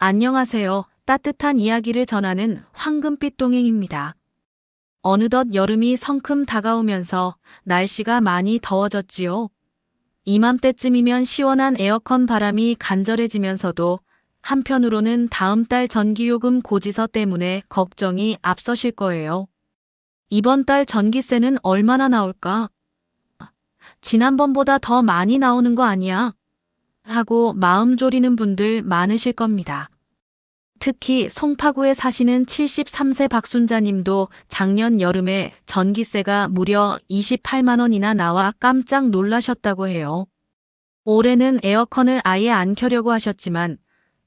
안녕하세요. 따뜻한 이야기를 전하는 황금빛 동행입니다. 어느덧 여름이 성큼 다가오면서 날씨가 많이 더워졌지요. 이맘때쯤이면 시원한 에어컨 바람이 간절해지면서도 한편으로는 다음 달 전기요금 고지서 때문에 걱정이 앞서실 거예요. 이번 달 전기세는 얼마나 나올까? 지난번보다 더 많이 나오는 거 아니야? 하고 마음 졸이는 분들 많으실 겁니다. 특히 송파구에 사시는 73세 박순자님도 작년 여름에 전기세가 무려 28만 원이나 나와 깜짝 놀라셨다고 해요. 올해는 에어컨을 아예 안 켜려고 하셨지만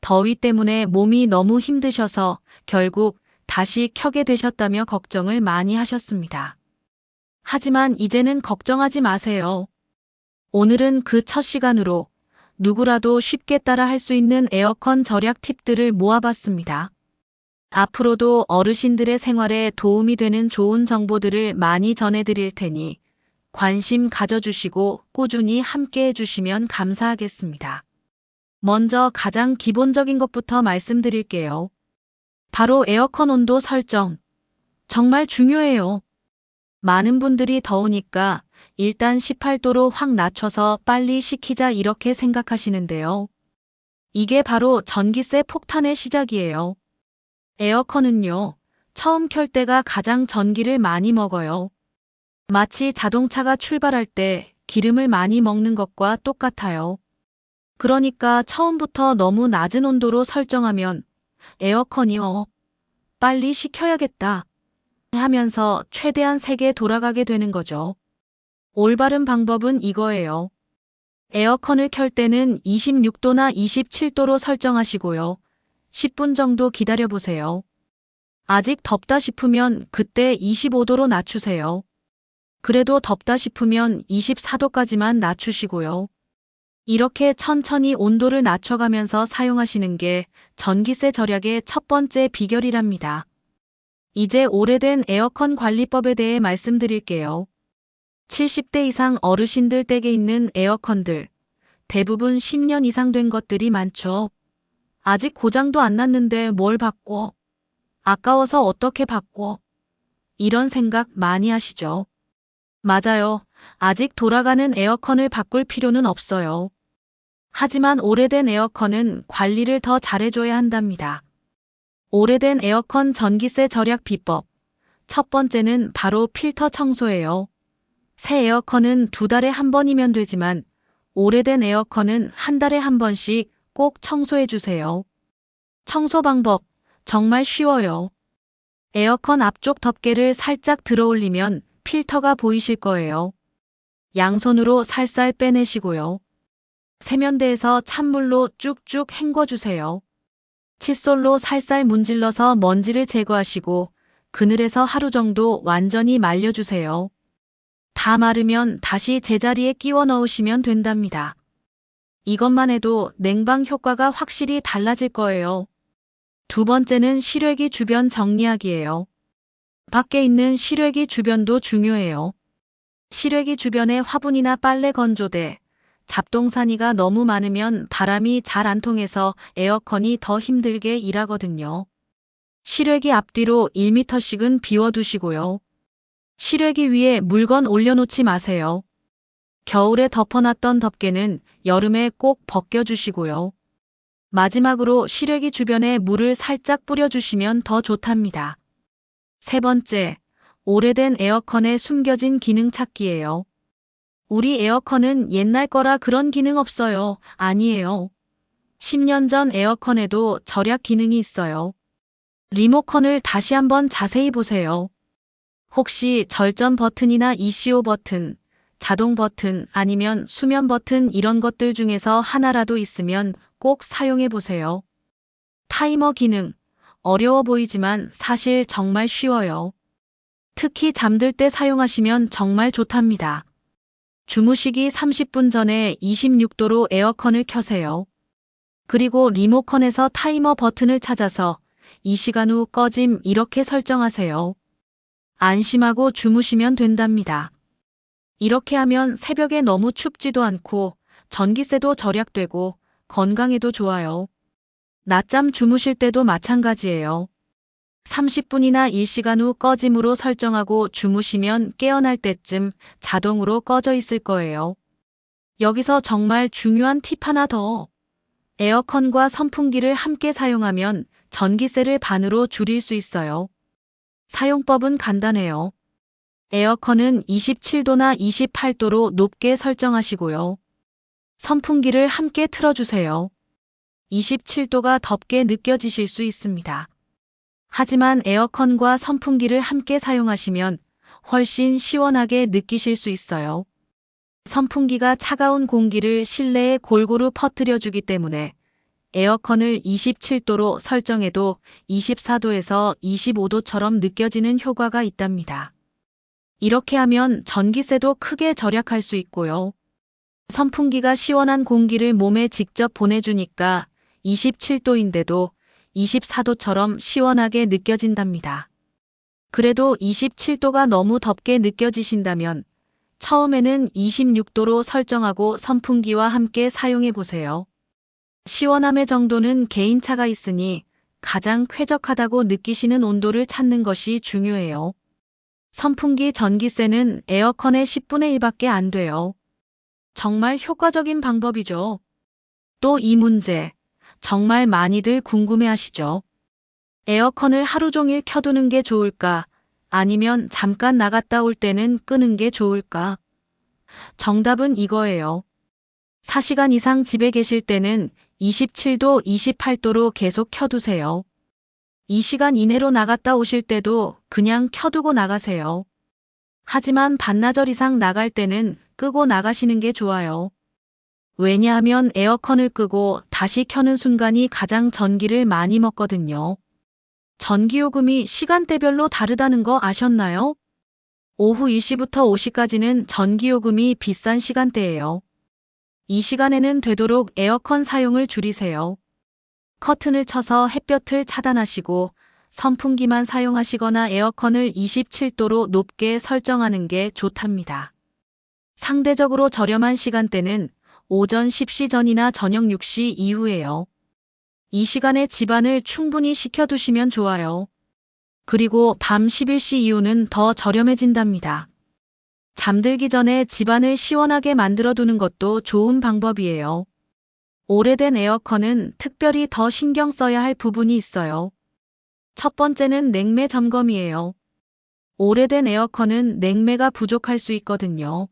더위 때문에 몸이 너무 힘드셔서 결국 다시 켜게 되셨다며 걱정을 많이 하셨습니다. 하지만 이제는 걱정하지 마세요. 오늘은 그 첫 시간으로 누구라도 쉽게 따라 할 수 있는 에어컨 절약 팁들을 모아봤습니다. 앞으로도 어르신들의 생활에 도움이 되는 좋은 정보들을 많이 전해드릴 테니 관심 가져주시고 꾸준히 함께 해주시면 감사하겠습니다. 먼저 가장 기본적인 것부터 말씀드릴게요. 바로 에어컨 온도 설정. 정말 중요해요. 많은 분들이 더우니까 일단 18도로 확 낮춰서 빨리 식히자 이렇게 생각하시는데요. 이게 바로 전기세 폭탄의 시작이에요. 에어컨은요, 처음 켤 때가 가장 전기를 많이 먹어요. 마치 자동차가 출발할 때 기름을 많이 먹는 것과 똑같아요. 그러니까 처음부터 너무 낮은 온도로 설정하면 에어컨이요, 빨리 식혀야겠다 하면서 최대한 세게 돌아가게 되는 거죠. 올바른 방법은 이거예요. 에어컨을 켤 때는 26도나 27도로 설정하시고요. 10분 정도 기다려보세요. 아직 덥다 싶으면 그때 25도로 낮추세요. 그래도 덥다 싶으면 24도까지만 낮추시고요. 이렇게 천천히 온도를 낮춰가면서 사용하시는 게 전기세 절약의 첫 번째 비결이랍니다. 이제 오래된 에어컨 관리법에 대해 말씀드릴게요. 70대 이상 어르신들 댁에 있는 에어컨들, 대부분 10년 이상 된 것들이 많죠. 아직 고장도 안 났는데 뭘 바꿔? 아까워서 어떻게 바꿔? 이런 생각 많이 하시죠? 맞아요. 아직 돌아가는 에어컨을 바꿀 필요는 없어요. 하지만 오래된 에어컨은 관리를 더 잘해줘야 한답니다. 오래된 에어컨 전기세 절약 비법. 첫 번째는 바로 필터 청소예요. 새 에어컨은 2달에 한 번이면 되지만 오래된 에어컨은 한 달에 한 번씩 꼭 청소해 주세요. 청소 방법 정말 쉬워요. 에어컨 앞쪽 덮개를 살짝 들어 올리면 필터가 보이실 거예요. 양손으로 살살 빼내시고요. 세면대에서 찬물로 쭉쭉 헹궈주세요. 칫솔로 살살 문질러서 먼지를 제거하시고 그늘에서 하루 정도 완전히 말려주세요. 다 마르면 다시 제자리에 끼워 넣으시면 된답니다. 이것만 해도 냉방 효과가 확실히 달라질 거예요. 두 번째는 실외기 주변 정리하기예요. 밖에 있는 실외기 주변도 중요해요. 실외기 주변에 화분이나 빨래 건조대, 잡동사니가 너무 많으면 바람이 잘 안 통해서 에어컨이 더 힘들게 일하거든요. 실외기 앞뒤로 1m씩은 비워두시고요. 실외기 위에 물건 올려놓지 마세요. 겨울에 덮어놨던 덮개는 여름에 꼭 벗겨주시고요. 마지막으로 실외기 주변에 물을 살짝 뿌려주시면 더 좋답니다. 세 번째, 오래된 에어컨에 숨겨진 기능 찾기예요. 우리 에어컨은 옛날 거라 그런 기능 없어요. 아니에요. 10년 전 에어컨에도 절약 기능이 있어요. 리모컨을 다시 한번 자세히 보세요. 혹시 절전 버튼이나 ECO 버튼, 자동 버튼 아니면 수면 버튼 이런 것들 중에서 하나라도 있으면 꼭 사용해 보세요. 타이머 기능, 어려워 보이지만 사실 정말 쉬워요. 특히 잠들 때 사용하시면 정말 좋답니다. 주무시기 30분 전에 26도로 에어컨을 켜세요. 그리고 리모컨에서 타이머 버튼을 찾아서 이 시간 후 꺼짐 이렇게 설정하세요. 안심하고 주무시면 된답니다. 이렇게 하면 새벽에 너무 춥지도 않고 전기세도 절약되고 건강에도 좋아요. 낮잠 주무실 때도 마찬가지예요. 30분이나 1시간 후 꺼짐으로 설정하고 주무시면 깨어날 때쯤 자동으로 꺼져 있을 거예요. 여기서 정말 중요한 팁 하나 더. 에어컨과 선풍기를 함께 사용하면 전기세를 반으로 줄일 수 있어요. 사용법은 간단해요. 에어컨은 27도나 28도로 높게 설정하시고요. 선풍기를 함께 틀어주세요. 27도가 덥게 느껴지실 수 있습니다. 하지만 에어컨과 선풍기를 함께 사용하시면 훨씬 시원하게 느끼실 수 있어요. 선풍기가 차가운 공기를 실내에 골고루 퍼뜨려주기 때문에 에어컨을 27도로 설정해도 24도에서 25도처럼 느껴지는 효과가 있답니다. 이렇게 하면 전기세도 크게 절약할 수 있고요. 선풍기가 시원한 공기를 몸에 직접 보내주니까 27도인데도 24도처럼 시원하게 느껴진답니다. 그래도 27도가 너무 덥게 느껴지신다면 처음에는 26도로 설정하고 선풍기와 함께 사용해 보세요. 시원함의 정도는 개인차가 있으니 가장 쾌적하다고 느끼시는 온도를 찾는 것이 중요해요. 선풍기 전기세는 에어컨의 10분의 1밖에 안 돼요. 정말 효과적인 방법이죠. 또 이 문제, 정말 많이들 궁금해하시죠? 에어컨을 하루 종일 켜두는 게 좋을까? 아니면 잠깐 나갔다 올 때는 끄는 게 좋을까? 정답은 이거예요. 4시간 이상 집에 계실 때는 27도, 28도로 계속 켜두세요. 2시간 이내로 나갔다 오실 때도 그냥 켜두고 나가세요. 하지만 반나절 이상 나갈 때는 끄고 나가시는 게 좋아요. 왜냐하면 에어컨을 끄고 다시 켜는 순간이 가장 전기를 많이 먹거든요. 전기요금이 시간대별로 다르다는 거 아셨나요? 오후 1시부터 5시까지는 전기요금이 비싼 시간대예요. 이 시간에는 되도록 에어컨 사용을 줄이세요. 커튼을 쳐서 햇볕을 차단하시고 선풍기만 사용하시거나 에어컨을 27도로 높게 설정하는 게 좋답니다. 상대적으로 저렴한 시간대는 오전 10시 전이나 저녁 6시 이후예요. 이 시간에 집안을 충분히 식혀두시면 좋아요. 그리고 밤 11시 이후는 더 저렴해진답니다. 잠들기 전에 집안을 시원하게 만들어두는 것도 좋은 방법이에요. 오래된 에어컨은 특별히 더 신경 써야 할 부분이 있어요. 첫 번째는 냉매 점검이에요. 오래된 에어컨은 냉매가 부족할 수 있거든요.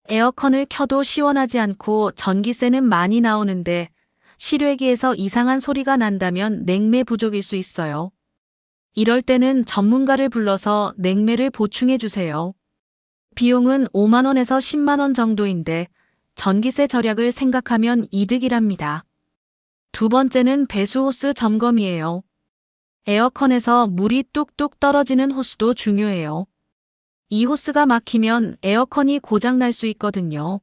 에어컨을 켜도 시원하지 않고 전기세는 많이 나오는데 실외기에서 이상한 소리가 난다면 냉매 부족일 수 있어요. 이럴 때는 전문가를 불러서 냉매를 보충해 주세요. 비용은 5만 원에서 10만 원 정도인데 전기세 절약을 생각하면 이득이랍니다. 두 번째는 배수 호스 점검이에요. 에어컨에서 물이 뚝뚝 떨어지는 호스도 중요해요. 이 호스가 막히면 에어컨이 고장 날 수 있거든요.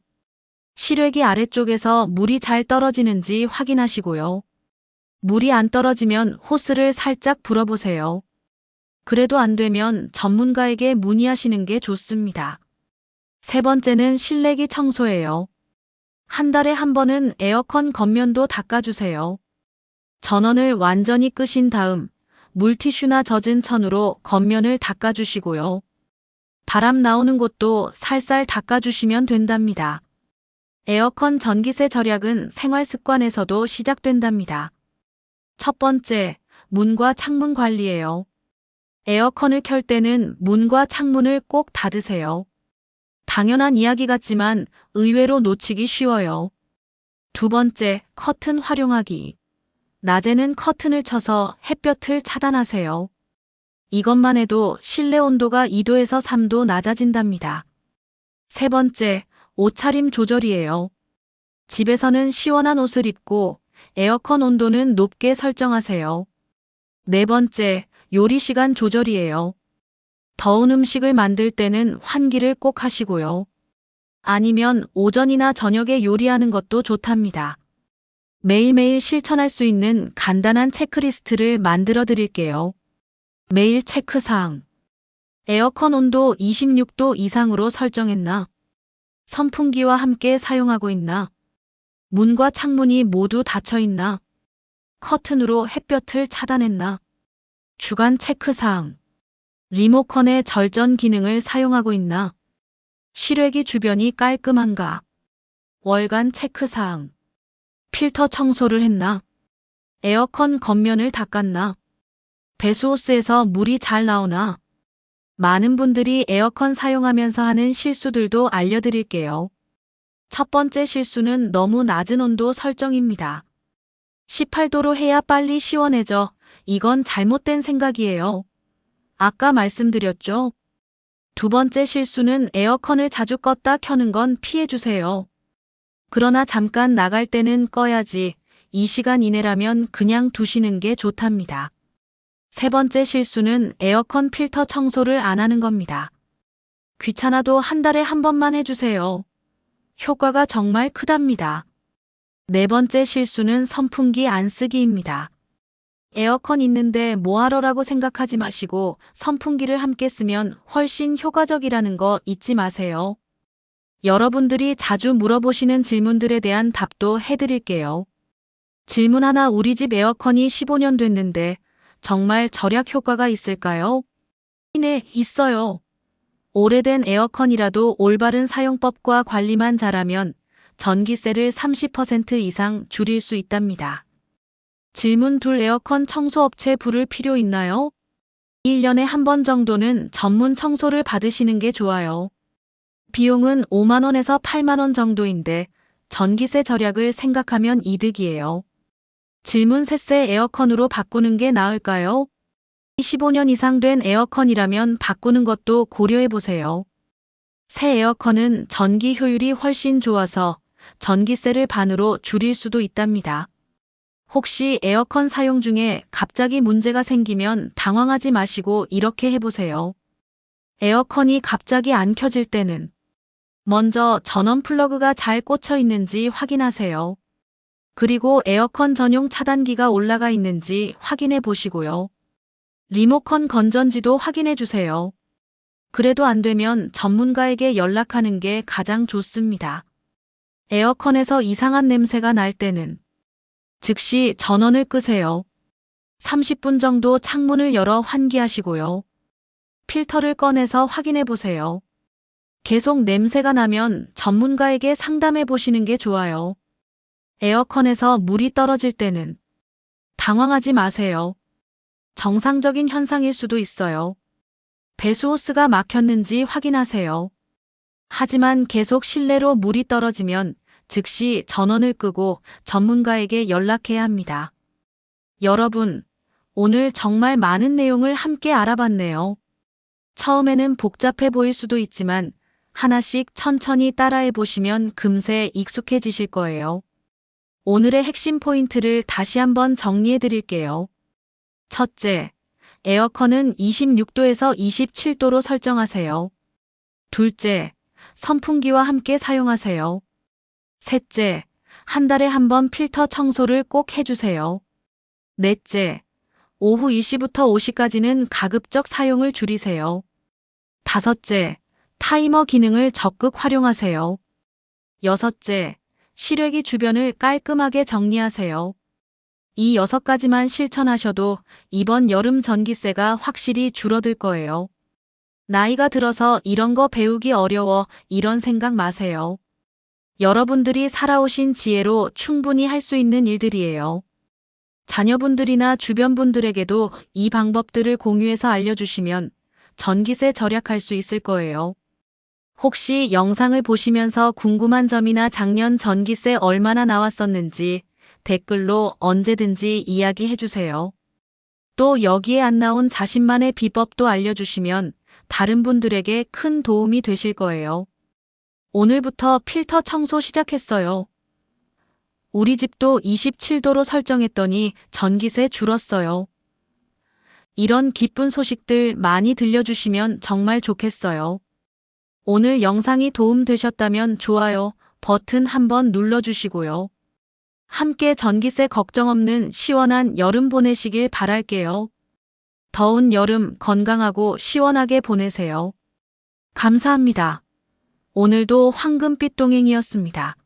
실외기 아래쪽에서 물이 잘 떨어지는지 확인하시고요. 물이 안 떨어지면 호스를 살짝 불어보세요. 그래도 안 되면 전문가에게 문의하시는 게 좋습니다. 세 번째는 실내기 청소예요. 한 달에 한 번은 에어컨 겉면도 닦아주세요. 전원을 완전히 끄신 다음 물티슈나 젖은 천으로 겉면을 닦아주시고요. 바람 나오는 곳도 살살 닦아주시면 된답니다. 에어컨 전기세 절약은 생활 습관에서도 시작된답니다. 첫 번째, 문과 창문 관리예요. 에어컨을 켤 때는 문과 창문을 꼭 닫으세요. 당연한 이야기 같지만 의외로 놓치기 쉬워요. 두 번째, 커튼 활용하기. 낮에는 커튼을 쳐서 햇볕을 차단하세요. 이것만 해도 실내 온도가 2도에서 3도 낮아진답니다. 세 번째, 옷차림 조절이에요. 집에서는 시원한 옷을 입고 에어컨 온도는 높게 설정하세요. 네 번째, 요리 시간 조절이에요. 더운 음식을 만들 때는 환기를 꼭 하시고요. 아니면 오전이나 저녁에 요리하는 것도 좋답니다. 매일매일 실천할 수 있는 간단한 체크리스트를 만들어 드릴게요. 매일 체크사항. 에어컨 온도 26도 이상으로 설정했나? 선풍기와 함께 사용하고 있나? 문과 창문이 모두 닫혀 있나? 커튼으로 햇볕을 차단했나? 주간 체크사항. 리모컨의 절전 기능을 사용하고 있나? 실외기 주변이 깔끔한가? 월간 체크사항. 필터 청소를 했나? 에어컨 겉면을 닦았나? 배수호스에서 물이 잘 나오나? 많은 분들이 에어컨 사용하면서 하는 실수들도 알려드릴게요. 첫 번째 실수는 너무 낮은 온도 설정입니다. 18도로 해야 빨리 시원해져. 이건 잘못된 생각이에요. 아까 말씀드렸죠? 두 번째 실수는 에어컨을 자주 껐다 켜는 건 피해주세요. 그러나 잠깐 나갈 때는 꺼야지. 이 시간 이내라면 그냥 두시는 게 좋답니다. 세 번째 실수는 에어컨 필터 청소를 안 하는 겁니다. 귀찮아도 한 달에 한 번만 해주세요. 효과가 정말 크답니다. 네 번째 실수는 선풍기 안 쓰기입니다. 에어컨 있는데 뭐하러라고 생각하지 마시고 선풍기를 함께 쓰면 훨씬 효과적이라는 거 잊지 마세요. 여러분들이 자주 물어보시는 질문들에 대한 답도 해드릴게요. 질문 하나, 우리 집 에어컨이 15년 됐는데 정말 절약 효과가 있을까요? 네, 있어요. 오래된 에어컨이라도 올바른 사용법과 관리만 잘하면 전기세를 30% 이상 줄일 수 있답니다. 질문 둘, 에어컨 청소업체 부를 필요 있나요? 1년에 한 번 정도는 전문 청소를 받으시는 게 좋아요. 비용은 5만 원에서 8만 원 정도인데 전기세 절약을 생각하면 이득이에요. 질문 셋째, 에어컨으로 바꾸는 게 나을까요? 15년 이상 된 에어컨이라면 바꾸는 것도 고려해 보세요. 새 에어컨은 전기 효율이 훨씬 좋아서 전기세를 반으로 줄일 수도 있답니다. 혹시 에어컨 사용 중에 갑자기 문제가 생기면 당황하지 마시고 이렇게 해보세요. 에어컨이 갑자기 안 켜질 때는 먼저 전원 플러그가 잘 꽂혀 있는지 확인하세요. 그리고 에어컨 전용 차단기가 올라가 있는지 확인해 보시고요. 리모컨 건전지도 확인해 주세요. 그래도 안 되면 전문가에게 연락하는 게 가장 좋습니다. 에어컨에서 이상한 냄새가 날 때는 즉시 전원을 끄세요. 30분 정도 창문을 열어 환기하시고요. 필터를 꺼내서 확인해 보세요. 계속 냄새가 나면 전문가에게 상담해 보시는 게 좋아요. 에어컨에서 물이 떨어질 때는 당황하지 마세요. 정상적인 현상일 수도 있어요. 배수호스가 막혔는지 확인하세요. 하지만 계속 실내로 물이 떨어지면 즉시 전원을 끄고 전문가에게 연락해야 합니다. 여러분, 오늘 정말 많은 내용을 함께 알아봤네요. 처음에는 복잡해 보일 수도 있지만 하나씩 천천히 따라해 보시면 금세 익숙해지실 거예요. 오늘의 핵심 포인트를 다시 한번 정리해 드릴게요. 첫째, 에어컨은 26도에서 27도로 설정하세요. 둘째, 선풍기와 함께 사용하세요. 셋째, 한 달에 한 번 필터 청소를 꼭 해주세요. 넷째, 오후 1시부터 5시까지는 가급적 사용을 줄이세요. 다섯째, 타이머 기능을 적극 활용하세요. 여섯째, 실외기 주변을 깔끔하게 정리하세요. 이 6가지만 실천하셔도 이번 여름 전기세가 확실히 줄어들 거예요. 나이가 들어서 이런 거 배우기 어려워 이런 생각 마세요. 여러분들이 살아오신 지혜로 충분히 할 수 있는 일들이에요. 자녀분들이나 주변 분들에게도 이 방법들을 공유해서 알려주시면 전기세 절약할 수 있을 거예요. 혹시 영상을 보시면서 궁금한 점이나 작년 전기세 얼마나 나왔었는지 댓글로 언제든지 이야기해 주세요. 또 여기에 안 나온 자신만의 비법도 알려주시면 다른 분들에게 큰 도움이 되실 거예요. 오늘부터 필터 청소 시작했어요. 우리 집도 27도로 설정했더니 전기세 줄었어요. 이런 기쁜 소식들 많이 들려주시면 정말 좋겠어요. 오늘 영상이 도움되셨다면 좋아요 버튼 한번 눌러주시고요. 함께 전기세 걱정 없는 시원한 여름 보내시길 바랄게요. 더운 여름 건강하고 시원하게 보내세요. 감사합니다. 오늘도 황금빛 동행이었습니다.